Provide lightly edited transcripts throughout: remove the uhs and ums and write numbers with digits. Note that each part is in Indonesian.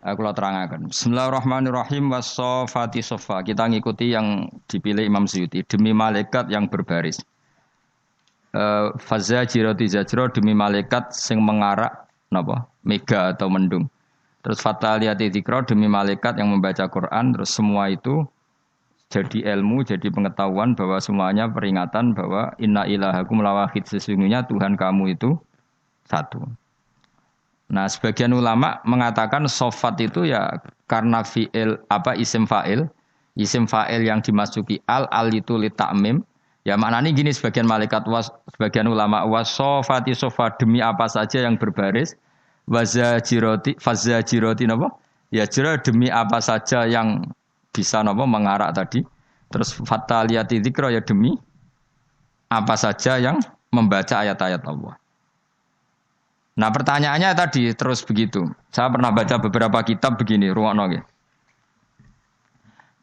Aku lah terangkan. Bismillahirrahmanirrahim. Wassofati sofa. Kita ngikuti yang dipilih Imam Suyuti. Demi malaikat yang berbaris. Fazajiroti zajro demi malaikat sing mengarak napa? Mega atau mendung. Terus fataliyati dzikra demi malaikat yang membaca Quran. Terus semua itu jadi ilmu, jadi pengetahuan bahwa semuanya peringatan bahwa inna ilahakum lawahid, sesungguhnya Tuhan kamu itu satu. Nah, sebagian ulama mengatakan sofat itu ya karena fi'il isim fa'il yang dimasuki al itu li ta'mim. Ya maknanya gini sebagian malaikat sebagian ulama wasofati sofa demi apa saja yang berbaris fazajiroti napa? Ya jira demi apa saja yang bisa napa mengarak tadi. Terus fataliyati dzikra ya demi apa saja yang membaca ayat-ayat Allah. Nah pertanyaannya tadi terus begitu. Saya pernah baca beberapa kitab begini, ruangno nggih.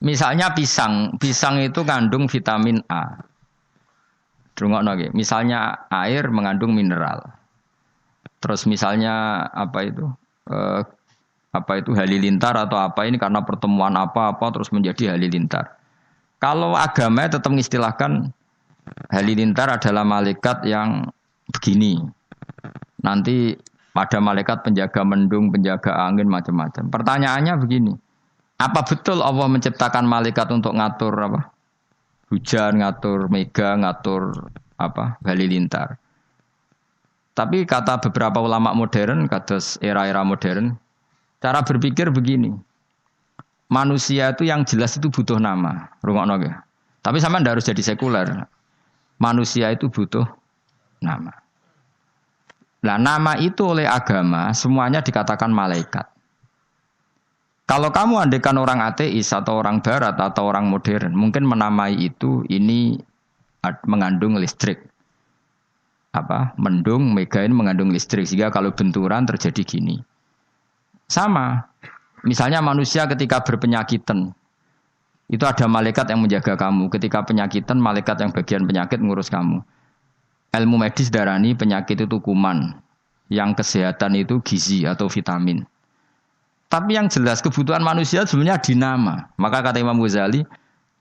Misalnya pisang itu kandung vitamin A. Ruangno nggih. Misalnya air mengandung mineral. Terus misalnya apa itu halilintar atau apa ini karena pertemuan apa-apa terus menjadi halilintar. Kalau agama tetap mengistilahkan halilintar adalah malaikat yang begini. Nanti pada malaikat penjaga mendung, penjaga angin, macam-macam. Pertanyaannya begini, apa betul Allah menciptakan malaikat untuk ngatur apa? Hujan, ngatur mega, ngatur apa? Halilintar. Tapi kata beberapa ulama modern, kata era-era modern, cara berpikir begini, manusia itu yang jelas itu butuh nama, rungokno nggih. Tapi sama ndak harus jadi sekuler. Manusia itu butuh nama. Nah, nama itu oleh agama semuanya dikatakan malaikat. Kalau kamu andekan orang ateis atau orang barat atau orang modern, mungkin menamai itu ini mengandung listrik. Mendung, mega ini mengandung listrik sehingga kalau benturan terjadi gini. Sama. Misalnya manusia ketika berpenyakitan, itu ada malaikat yang menjaga kamu. Ketika penyakitan, malaikat yang bagian penyakit ngurus kamu. Ilmu medis darani penyakit itu kuman, yang kesehatan itu gizi atau vitamin. Tapi yang jelas kebutuhan manusia sebenarnya di nama. Maka kata Imam Ghazali,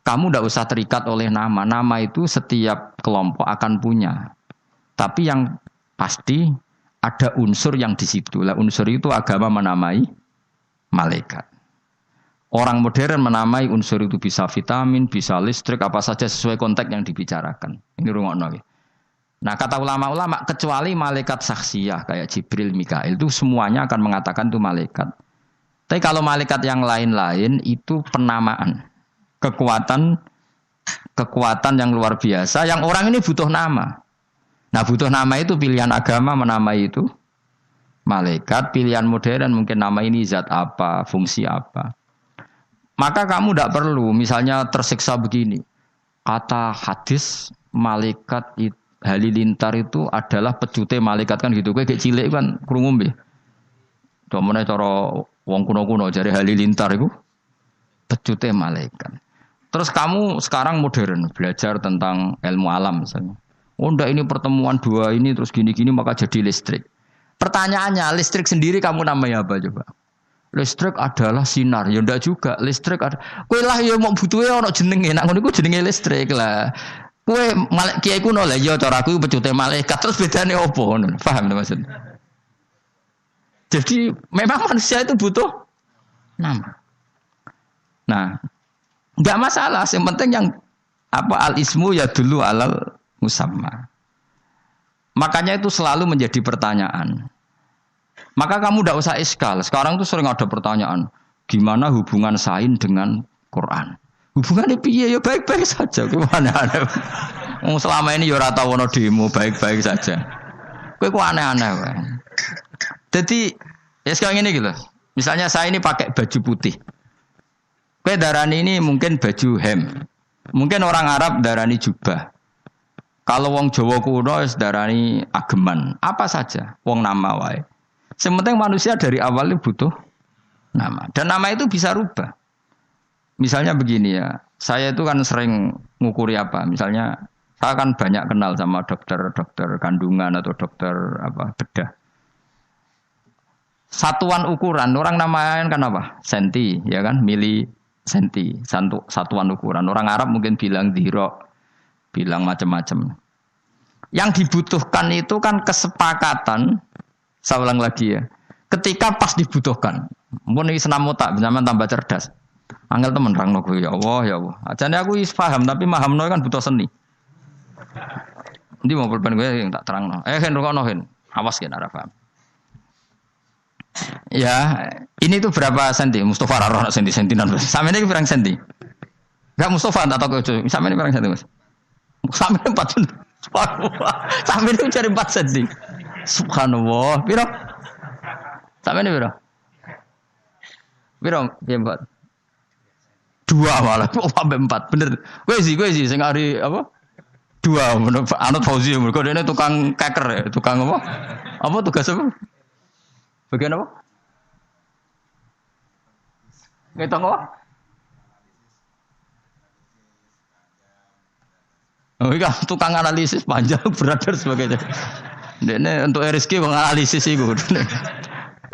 kamu tidak usah terikat oleh nama. Nama itu setiap kelompok akan punya. Tapi yang pasti ada unsur yang di situ. Lah unsur itu agama menamai malaikat. Orang modern menamai unsur itu bisa vitamin, bisa listrik, apa saja sesuai konteks yang dibicarakan. Ini rungokno. Nah kata ulama-ulama kecuali malaikat saksiyah kayak Jibril, Mikail itu semuanya akan mengatakan itu malaikat. Tapi kalau malaikat yang lain-lain itu penamaan, kekuatan yang luar biasa yang orang ini butuh nama. Nah butuh nama itu pilihan agama menamai itu malaikat, pilihan modern mungkin nama ini zat apa, fungsi apa. Maka kamu tidak perlu misalnya tersiksa begini. Kata hadis malaikat itu halilintar itu adalah pecute malaikat kan gitu. Kayak cilik kan krungu nggih. Domone cara wong kuno-kuno jare halilintar itu pecute malaikat. Terus kamu sekarang modern belajar tentang ilmu alam misalnya. Oh ndak ini pertemuan dua ini terus gini-gini maka jadi listrik. Pertanyaannya listrik sendiri kamu namanya apa coba? Listrik adalah sinar. Ya ndak juga. Listrik ada. Kowe lah ya mau butuhe ana jenenge. Nek ngono iku jenenge listrik lah. Kowe kiai kuno lah ya cara aku pecute malaikat terus bedane opo ngono. Paham maksud? Jadi memang manusia itu butuh nama. Nah, enggak masalah, yang penting yang al-ismu ya dulu alal musamma. Makanya itu selalu menjadi pertanyaan. Maka kamu tidak usah iskal. Sekarang tuh sering ada pertanyaan, gimana hubungan sain dengan Quran? Hubungannya piye ya baik-baik saja. Gimana ada? Selama ini ya ora tau ono demo baik-baik saja. Kowe kok aneh-aneh wae. Jadi ya sekarang ini gitu. Misalnya saya ini pakai baju putih. Kowe darani ini mungkin baju hem. Mungkin orang Arab darani jubah. Kalau wong Jawa kuno darani ageman. Apa saja wong nama wae. Sementing manusia dari awal itu butuh nama. Dan nama itu bisa rubah. Misalnya begini ya, saya itu kan sering ngukuri apa, misalnya saya kan banyak kenal sama dokter kandungan atau dokter bedah. Satuan ukuran orang namain kan apa? Senti, ya kan? Mili senti, satuan ukuran. Orang Arab mungkin bilang diro, bilang macam-macam. Yang dibutuhkan itu kan kesepakatan. Saya ulang lagi ya. Ketika pas dibutuhkan. Mun iki senam otak, zaman tambah cerdas. Angel temen rangno kowe ya Allah ya Allah. Ajane aku wis paham tapi mahamno kan butuh seni. Ndi mau pulpen kowe yang tak terangno. Hen rungokno hen. Awas kan ora paham. Ya, ini tuh berapa senti? Mustafa ora roh senti-sentinan. Samene iki pirang senti? Enggak Mustafa tak tahu itu. Samene pirang senti, Mas? Samene 4 senti. Samene cari 4 senti. Subhanallah. Piro? Samene piro? Piro? Ya, Mbak. 2 malah, sampai 4, bener. Gue sih, sing hari apa? 2, anut Fauzi, mereka ini tukang keker ya, tukang apa? Apa tugas apa? Bagian apa? Ngitung apa? Oh iya, tukang analisis panjang, berat dan sebagainya. Ini untuk RSK menganalisis itu.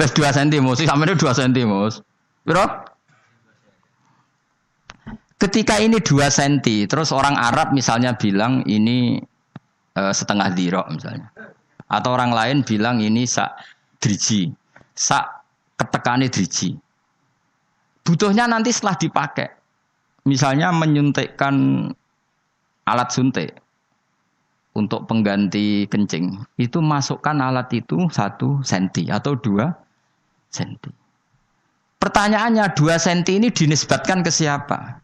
Wes 2 cm, sih sampai 2 cm, Mas. Berapa? Ketika ini 2 cm, terus orang Arab misalnya bilang ini setengah dirok misalnya. Atau orang lain bilang ini sak driji, sak ketekane driji. Butuhnya nanti setelah dipakai. Misalnya menyuntikkan alat suntik untuk pengganti kencing. Itu masukkan alat itu 1 cm atau 2 cm. Pertanyaannya 2 cm ini dinisbatkan ke siapa?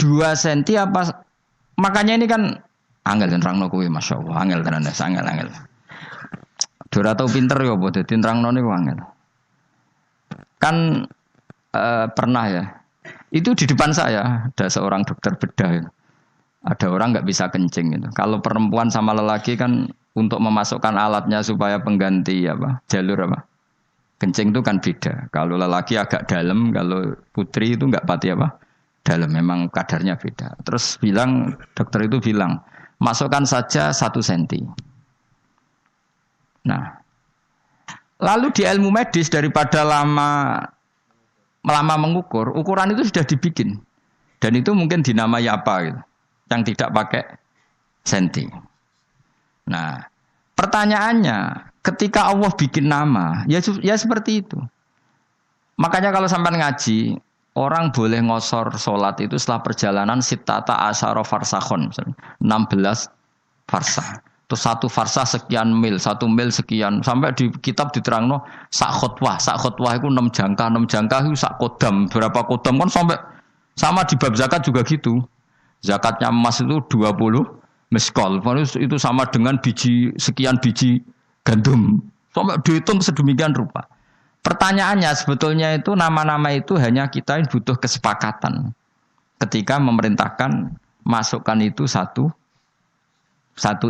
2 cm apa? Makanya ini kan angel nerangno kowe masyaallah, angel tenan angel. Ora tau pinter ya apa dadi nerangno niku angel. Kan pernah ya. Itu di depan saya ada seorang dokter bedah. Ya. Ada orang nggak bisa kencing gitu. Kalau perempuan sama lelaki kan untuk memasukkan alatnya supaya pengganti apa? Jalur apa? Kencing itu kan beda. Kalau lelaki agak dalam, kalau putri itu nggak pati apa? Dalam, memang kadarnya beda. Terus dokter itu bilang, masukkan saja 1 cm. Nah, lalu di ilmu medis daripada lama mengukur, ukuran itu sudah dibikin. Dan itu mungkin dinamai apa gitu, yang tidak pakai senti. Nah, pertanyaannya, ketika Allah bikin nama, ya seperti itu. Makanya kalau sampai ngaji, orang boleh ngosor sholat itu setelah perjalanan sitata asyara farsakhon, 16 farsah. Terus 1 farsah sekian mil, 1 mil sekian. Sampai di kitab diterangno sak khutwah itu 6 jangka itu sak kodam. Berapa kodam kan sampai sama di bab zakat juga gitu. Zakatnya emas itu 20 meskol. Itu sama dengan sekian biji gandum. Sampai dihitung sedemikian rupa. Pertanyaannya sebetulnya itu nama-nama itu hanya kita yang butuh kesepakatan ketika memerintahkan masukkan itu 1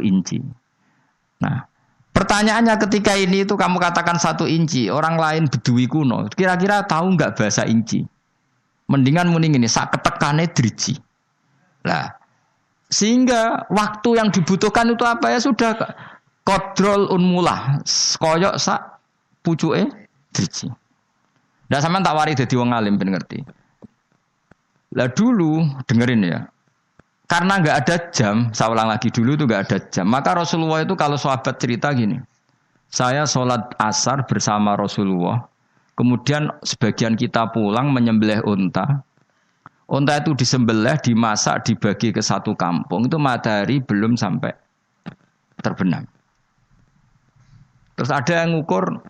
inci. Nah, pertanyaannya ketika ini itu kamu katakan 1 inci, orang lain bedui kuno, kira-kira tahu nggak bahasa inci? Mendingan mending ini sak ketekane driji. Lah, sehingga waktu yang dibutuhkan itu apa ya sudah kodrol unmulah, koyok sak pucuke driji. Ndak sampean tak wari dadi wong alim ben ngerti. Lah dulu dengerin ya. Karena enggak ada jam, saya ulang lagi dulu itu enggak ada jam. Maka Rasulullah itu kalau sahabat cerita gini. Saya sholat asar bersama Rasulullah. Kemudian sebagian kita pulang menyembelih unta. Unta itu disembelih, dimasak, dibagi ke 1 kampung. Itu matahari belum sampai terbenam. Terus ada yang ngukur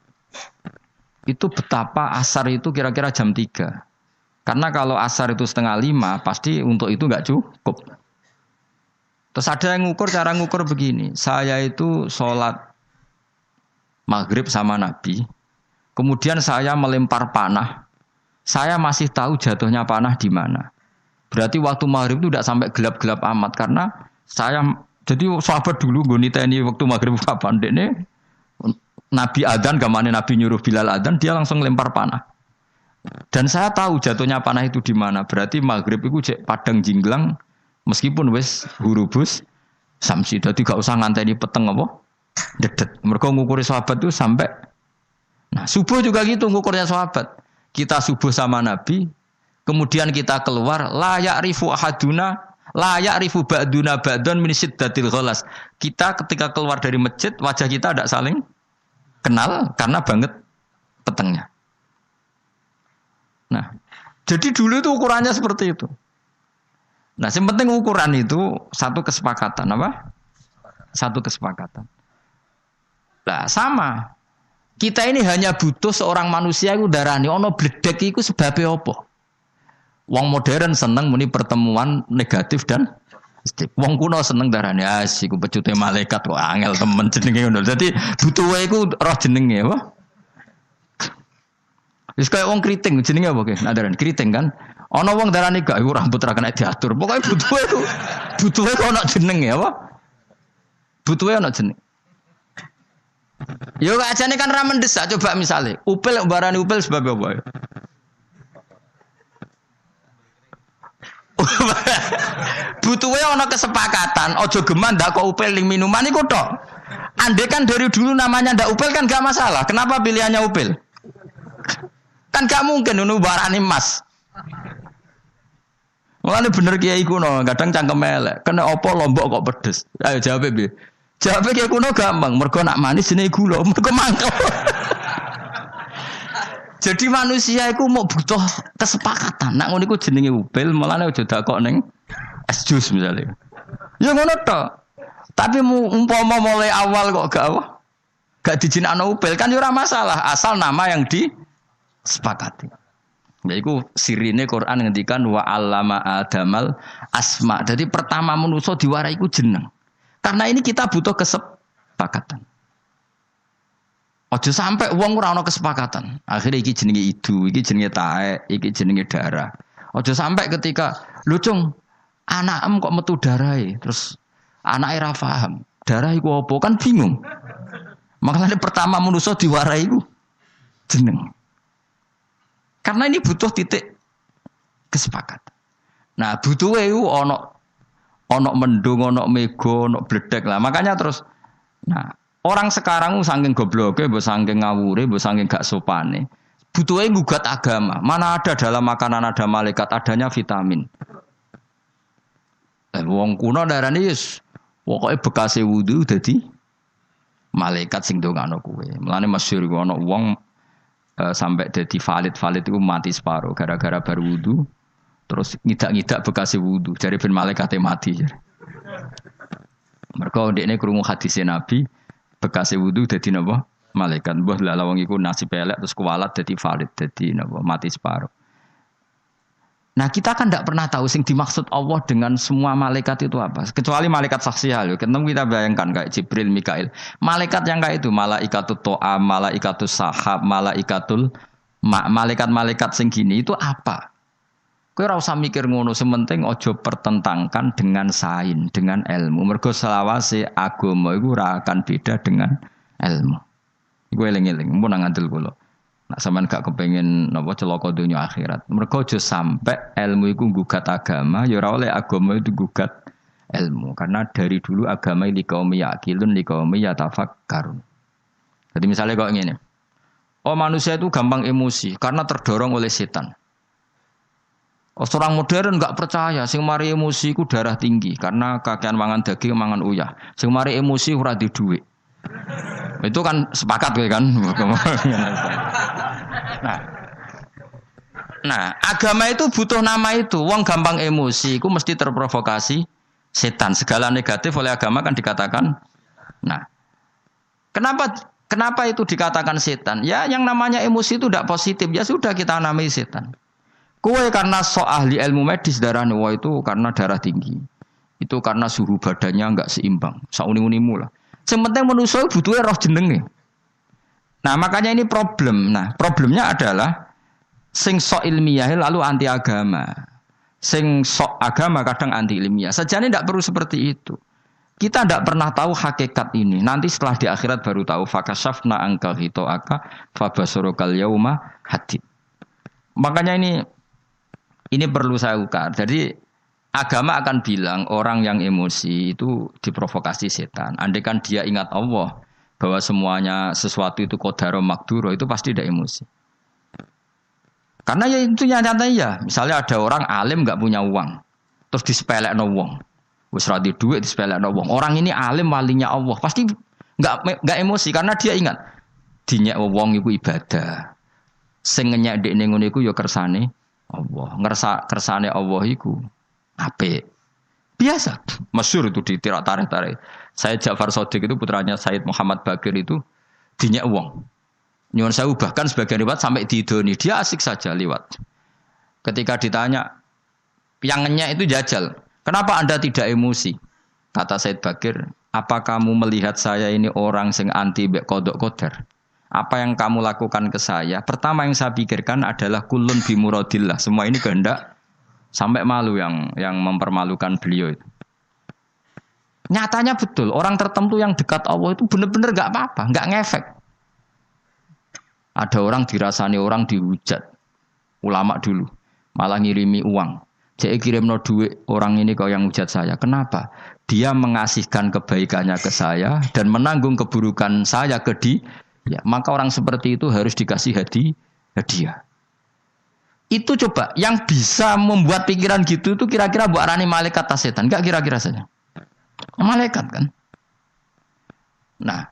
itu betapa asar itu kira-kira jam 3. Karena kalau asar itu 4:30, pasti untuk itu enggak cukup. Terus ada yang cara ngukur begini. Saya itu sholat maghrib sama Nabi. Kemudian saya melempar panah. Saya masih tahu jatuhnya panah di mana. Berarti waktu maghrib itu tidak sampai gelap-gelap amat. Karena jadi sahabat dulu, gue niteni waktu maghrib kapan dek nih. Nabi adzan, gamane Nabi nyuruh Bilal adzan, dia langsung lempar panah. Dan saya tahu jatuhnya panah itu di mana. Berarti maghrib itu cek padang jinglang, meskipun wis hurubus samsi. Jadi gak usah nganteni peteng apa, dedet. Mereka ngukuri sahabat itu sampai Nah, subuh juga gitu ngukurnya sahabat. Kita subuh sama Nabi, kemudian kita keluar, la ya'rifu ahaduna, la ya'rifu ba'duna ba'dun min syiddatil ghalas. Kita ketika keluar dari masjid, wajah kita tidak saling kenal karena banget petengnya. Nah, jadi dulu itu ukurannya seperti itu. Nah, yang penting ukuran itu satu kesepakatan apa? Satu kesepakatan. Nah, sama. Kita ini hanya butuh seorang manusia itu darani ono bledek iku sebabe apa? Wong modern seneng muni pertemuan negatif dan positif. Wong kuno seneng darani iku pecute malaikat kok angel temen jenenge ngono. Dadi butuhe iku roh jenenge apa? Wis kaya wong kriting jenenge apa ki? Nadaran kriting kan. Ana wong darani gak iku rambut ra kena diatur. Pokoke butuhe kok ana jenenge apa? Butuhe ana jeneng. Yo ajane kan ra mendesak coba misale. Upil barani upil sebab apa? Butuhe ana kesepakatan, aja geman ndak kok upil ning minuman iku tok. Andai kan dari dulu namanya ndak upil kan gak masalah. Kenapa pilihannya upil? Kan gak mungkin ngono barani emas. Mulane bener kiai kuno, kadang cangkem elek. Kena apa lombok kok pedes. Ayo jawab piye? Jawab kiai kuno gampang, mergo nak manis jenenge gula, mergo mangkel. Jadi manusia iku mau butuh kesepakatan. Nak ngono iku jenenge upil, mulane aja dakok ning es jus misalnya. Ya ngono tok. Tapi umpama mulai awal kok gak dijinakno upil kan ya ora masalah, asal nama yang disepakati. Yaiku sirine Quran ngendikan wa 'allama adamal asma. Jadi pertama manusa diwarai iku jeneng. Karena ini kita butuh kesepakatan. Ojo sampai wong ora ana kesepakatan. Akhirnya iki jenenge idu, iki jenenge taek, iki jenenge darah. Ojo sampai ketika lucung anakem kok metu darahe, terus anake ra paham. Darah iku apa? Kan bingung. Makanya pertama manusa diwarai iku jeneng. Karena ini butuh titik kesepakatan. Nah, butuhe iku ana mendung, ana mega, ana bledek lah. Makanya terus nah, orang sekarang saking gobloke, mbok saking ngawure, mbok saking gak sopane. Butuhe ngugat agama. Mana ada dalam makanan ada malaikat, adanya vitamin. Wong kuno darane wis pokoke bekase wudu dadi malaikat sing ndongano kowe. Mulane masyhur ana wong sampai jadi valid itu mati separuh gara-gara baru wudu terus ngidak bekasi wudu jadi ben malaikate mati. Mergo ndekne krungu hadis Nabi bekasi wudu dadi napa malaikat mbah lha wong iku nasib elek terus kuwalat dadi valid dadi napa mati separuh. Nah kita kan tidak pernah tahu sing dimaksud Allah dengan semua malaikat itu apa. Kecuali malaikat saksial. Kita bayangkan kayak Jibril, Mikail. Malaikat yang kayak itu, malaikatul to'am, malaikatul sahab, malaikat-malaikat sing gini itu apa? Kowe ora usah mikir ngono, sementing ojo pertentangkan dengan sains, dengan ilmu. Mergo selawase agama iku ora akan beda dengan ilmu. Iku eling-eling, mun ngandel kula. Nak sampean gak kepengin napa celaka dunya akhirat. Mergo aja sampai ilmu iku nggugat agama, ya ora oleh agama itu gugat ilmu. Karena dari dulu agama iki kaum yaqilun li kaum yatafakkarun. Jadi misalnya kok ngene. Oh manusia itu gampang emosi karena terdorong oleh setan. Oh, orang modern enggak percaya sing mari emosi ku darah tinggi karena kakean mangan daging mangan uyah. Sing mari emosi ora di dhuwit. Itu kan sepakat kan. Nah, agama itu butuh nama itu. Wong gampang emosi, itu mesti terprovokasi setan. Segala negatif oleh agama kan dikatakan. Nah, kenapa itu dikatakan setan? Ya, yang namanya emosi itu tidak positif. Ya sudah kita namai setan. Kowe karena sok ahli ilmu medis darahnya wah itu karena darah tinggi. Itu karena suhu badannya enggak seimbang. Sauni-unimu lah. Yang penting manusia butuhnya roh jenenge. Nah makanya ini problem. Nah problemnya adalah sing sok ilmiah lalu anti agama. Sing sok agama kadang anti ilmiah. Sejane tidak perlu seperti itu. Kita tidak pernah tahu hakikat ini. Nanti setelah di akhirat baru tahu. Fakashafna angka hitoaka fabasorokal yauma hadid. Makanya ini perlu saya ukar. Jadi agama akan bilang orang yang emosi itu diprovokasi setan. Andai kan dia ingat Allah, bahwa semuanya sesuatu itu qadar maqdur itu pasti ada emosi. Karena ya itu nyata ya. Misalnya ada orang alim nggak punya uang, terus disepelekno wong. Wis ra duwe duit disepelekno wong. Orang ini alim walinya Allah, pasti nggak emosi karena dia ingat dinyek wong iku ibadah. Sing ngenyek ndekne ngono iku ya kersane Allah. Kersane Allah iku apik. Biasa. Masyhur itu di tirak tarikh-tarikh. Said Ja'far Shadiq itu putranya Said Muhammad Baqir itu dinyek wong. Nyuwun sewu bahkan sebagian riwayat sampai diidoni, dia asik saja liwat. Ketika ditanya, yang ngenyek itu jajal, kenapa Anda tidak emosi? Kata Said Baqir, apa kamu melihat saya ini orang sing anti mbek qadha qadar? Apa yang kamu lakukan ke saya? Pertama yang saya pikirkan adalah kulun bimuradillah. Semua ini kehendak, sampai malu yang mempermalukan beliau itu. Nyatanya betul, orang tertentu yang dekat Allah itu benar-benar enggak apa-apa, enggak ngefek. Ada orang dirasani orang dihujat. Ulama dulu malah ngirimi uang. Jadi kirimno duit orang ini kau yang hujat saya. Kenapa? Dia mengasihkan kebaikannya ke saya dan menanggung keburukan saya ke dia. Ya, maka orang seperti itu harus dikasih hadiah. Itu coba yang bisa membuat pikiran gitu itu kira-kira Bu Arani malaikat atau setan? Enggak kira-kira saja. Malaikat kan. Nah,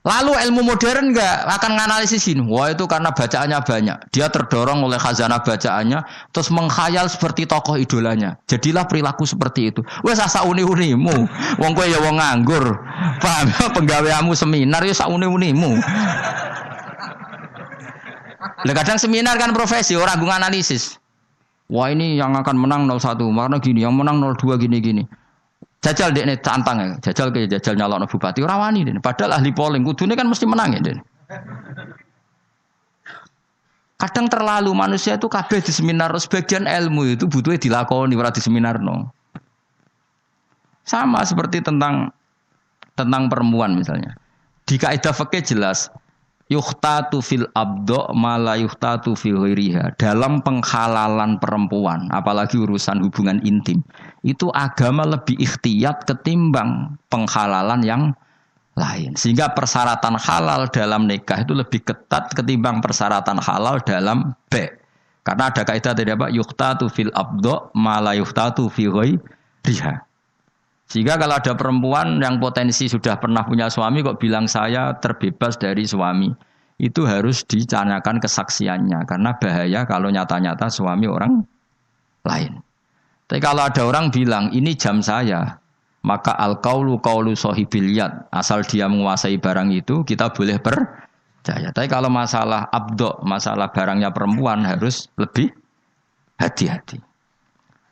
lalu ilmu modern enggak akan menganalisis ini. Wah itu karena bacaannya banyak. Dia terdorong oleh khazanah bacaannya, terus menghayal seperti tokoh idolanya. Jadilah perilaku seperti itu. Wes asa uni-unimu. Wong kowe ya wong nganggur. Paham ya penggaweamu seminar ya sak uni-unimu. Lah kadang seminar kan profesi, orang gue analisis. Wah ini yang akan menang 01, karena gini, yang menang 02 gini-gini. Jajal dekne tantang ya, jajal nyalokno bupati ora wani dene. Padahal ahli polling kudune kan mesti menang ya dene. Kadang terlalu manusia itu kabeh di seminar, sebagian ilmu itu butuhnya dilakoni ora di seminarno. Sama seperti tentang perempuan misalnya. Di kaidah fikih jelas yuhtatu fil abdo mala yuhtatu fil ghairiha. Dalam penghalalan perempuan, apalagi urusan hubungan intim, itu agama lebih ikhtiyat ketimbang penghalalan yang lain. Sehingga persyaratan halal dalam nikah itu lebih ketat ketimbang persyaratan halal dalam bek. Karena ada kaidah tadi apa? Yuhtatu fil abdo mala yuhtatu fil ghairiha. Sehingga kalau ada perempuan yang potensi sudah pernah punya suami kok bilang saya terbebas dari suami, itu harus ditanyakan kesaksiannya karena bahaya kalau nyata-nyata suami orang lain. Tapi kalau ada orang bilang ini jam saya, maka al-qaulu qaulu sahibil yad, asal dia menguasai barang itu kita boleh percaya. Tapi kalau masalah abdo, masalah barangnya perempuan harus lebih hati-hati.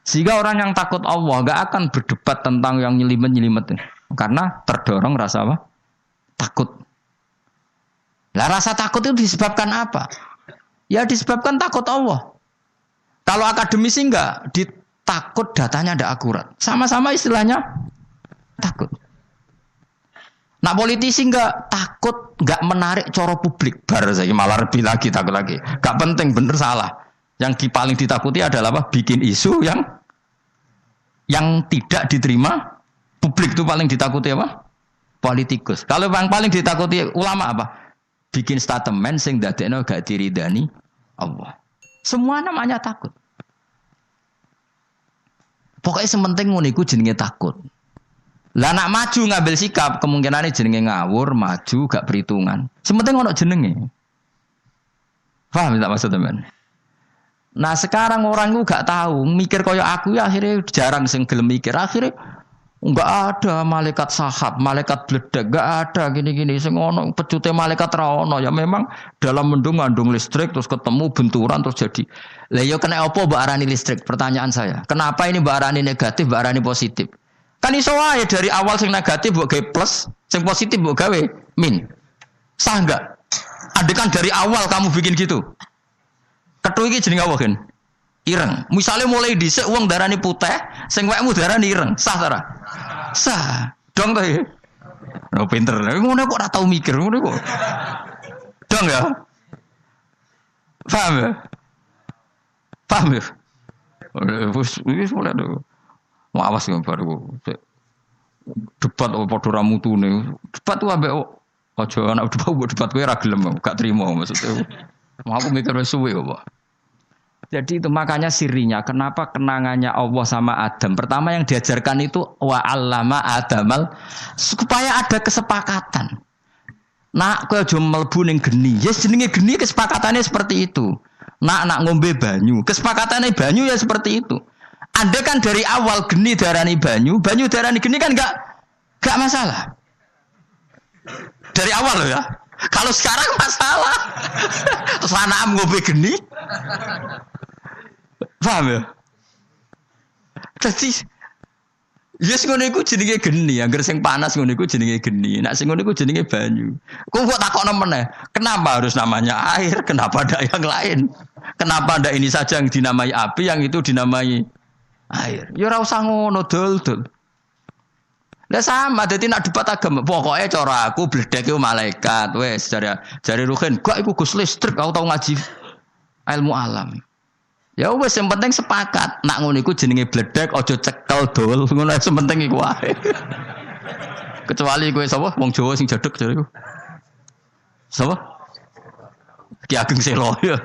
Sehingga orang yang takut Allah gak akan berdebat tentang yang nyelimet-nyelimet. Karena terdorong rasa apa? Takut. Lah rasa takut itu disebabkan apa? Ya disebabkan takut Allah. Kalau akademisi enggak, ditakut datanya tidak akurat. Sama-sama istilahnya takut. Nah politisi enggak takut, enggak menarik coro publik. Baru saya malah lebih lagi takut lagi. Gak penting bener salah. Yang paling ditakuti adalah apa? Bikin isu yang tidak diterima publik itu paling ditakuti apa? Politikus. Kalau yang paling ditakuti ulama apa? Bikin statement sing dadekno gak diridani Allah. Semua namanya takut. Pokoknya sementing ngono iku jenenge takut. Lah nak maju ngambil sikap kemungkinane jenenge ngawur, maju gak perhitungan. Sementing ono jenenge. Paham tak maksud teman? Nah sekarang orang itu gak tahu mikir koyo aku ya akhirnya jarang sing gelem mikir akhirnya enggak ada malaikat sahab, malaikat bledek, enggak ada gini-gini sing ono pecute malaikat ra ono ya memang dalam mendung ngandung listrik terus ketemu benturan terus jadi. Lah yo kena apa mbok arani listrik? Pertanyaan saya. Kenapa ini mbok arani negatif, mbok arani positif? Kan iso wae dari awal sing negatif mbok gawe plus, sing positif mbok gawe min. Sah enggak? Andekan dari awal kamu bikin gitu. Kethu iki jenenge apa, Gen? Ireng. Misale mulai dhisik wong darani putih, sing wekmu darani ireng. Sah ta ora? Sah. Dong to ya. Oh pinter. Ngono kok ora tau mikir ngono kok. Dong ya. Paham ya? Paham ya? Wis mulai do. Mau awas yo baru. Debat apa padha ra mutune. Debat ku ambek Ojo anak debat kowe ra gelem, gak trimo maksudnya. Mau aku mikir wis suwe kok. Jadi itu makanya sirinya kenapa kenangannya Allah sama Adam. Pertama yang diajarkan itu wa 'allama Adamal supaya ada kesepakatan. Nak kowe aja mlebu ning geni. Yes jenenge geni kesepakatannya seperti itu. Nak ngombe banyu, kesepakatannya banyu ya seperti itu. Anda kan dari awal geni darani banyu darani geni kan enggak masalah. Dari awal loh ya. Kalau sekarang masalah. Terus anak ngombe geni. Paham ya? Jadi yes ngono iku jenenge geni, angger sing panas ngono iku jenenge geni. Nek sing ngono iku jenenge banyu. Kok takokno meneh, kenapa harus namanya air? Kenapa ada yang lain? Kenapa ada ini saja yang dinamai api, yang itu dinamai air? Ya ora usah ngono dol-dol. Lah sama dadi nak debat agama, pokoke cara aku bledek iku malaikat wis jare Ruhin, kok iku Gus listrik aku tau ngaji ilmu alam. Ya wis yang penting sepakat. Nak ngono iku jenenge bledek aja cekel dol. Ngono sing penting iku wae. Kecuali kowe sapa wong Jawa sing jedeg jare iku. Sapa? Ki Ageng Selo ya.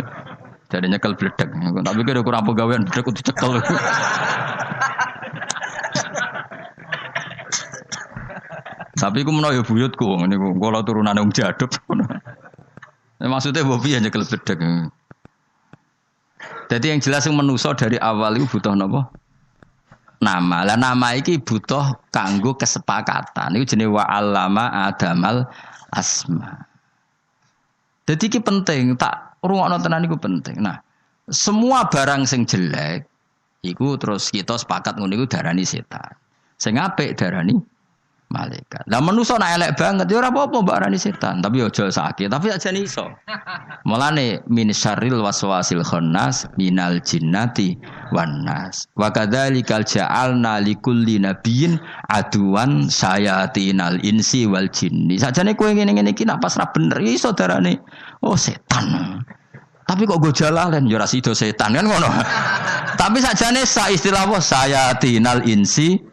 Jare nyekel bledek. Tapi kira kurang pegawean bledek kudu cekel. Tapi iku menawa ya buyutku ngene iku. Kala turunane wong jaduk. Maksudnya mbok piye nyekel bledek. Jadi yang jelas yang menuso dari awal itu butuh apa? Nama. Lah nama iki butuh kanggo kesepakatan. Itu jenis wa 'allama Adamal asma. Jadi iki penting, tak rungokno tenan iku penting. Nah, semua barang sing jelek iku terus kita sepakat ngono iku darani setan. Sing apik darani malaikat. Lah manusa nek elek banget ya ora apa-apa mbak arani setan, tapi aja sakit, tapi aja iso. Mulane min syarril waswasil khannas minal jinnati wan nas. Wa kadzalikal ja'alna likulli nabiyyin aduwan sayatinal insi wal jinni. Sajane kowe ngene-ngene iki nak pas ra bener iso darane oh setan. Tapi kok go jalalan ya ora sida setan kan ngono. Tapi sajane sa istilah apa sayatinal insi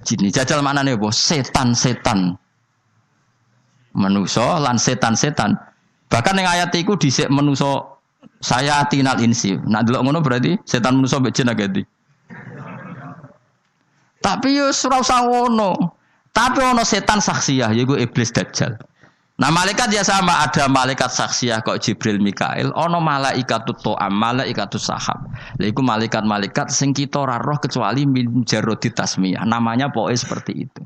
jini jajal maknane apa? Setan-setan. Manusa lan setan-setan. Bahkan yang ayat iku dhisik manusa saya tinal insi. Nak delok ngono berarti setan manusa mbek jin agati. Tapi yo ora usah ngono. Tapi ono setan saksiyah yaiku iblis dajjal. Nah malaikat ya sama, ada malaikat saksiyah kok Jibril Mikail, ono malaikatut to'am, malaikatus sahab. Lha iku malaikat-malaikat sing kita ora roh kecuali min jarrodi tasmiyah. Namanya pokoke seperti itu.